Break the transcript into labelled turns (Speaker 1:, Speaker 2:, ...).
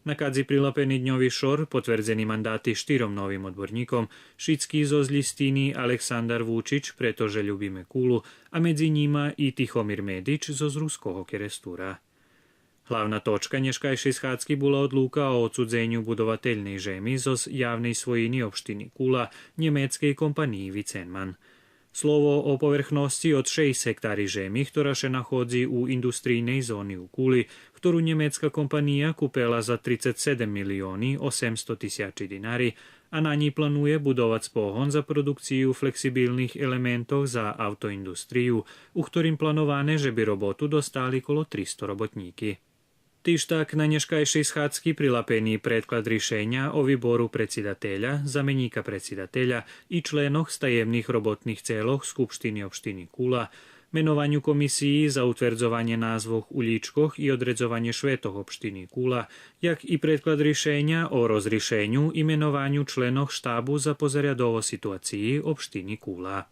Speaker 1: Na kadzi prilapeni dňový šor potvrdzený mandáty 4 novým odborníkom, šický zo Zlistiny Aleksandar Vučić, pretože ľubíme Kulu, a medzi njima i Tihomir Medić zo Ruského Kerestura. Hlavna točka nješkajšej schádzky bola odluka o odsudzenju budovateljnej žemi zo javnej svojini opštini Kula německej kompaniji Vicenman. Slovo o povrchnosti od 6 hektári žemi, ktorá še nachodzi u industrijnej zóny u Kuli, ktorú nemecka kompanija kupela za 37 milióny 800 tisíc dinari, a na ní plánuje budovať spohon za produkciu flexibilných elementov za autoindustriju, u ktorým plánované, že by robotu dostali kolo 300 robotníky. Týž tak na nješkajšej schádzky prilapený predklad riešenia o výboru predsedateľa, zameníka predsedateľa i členoch stajemných robotných cieľoch skupštiny opštiny Kula, menovaniu komisii za utvrdzovanie názvoch ulíčkoch i odredzovanie švetoch opštiny Kula, jak i predklad riešenia o rozriešeniu i menovaniu členoch štábu za pozariadovo situácii opštiny Kula.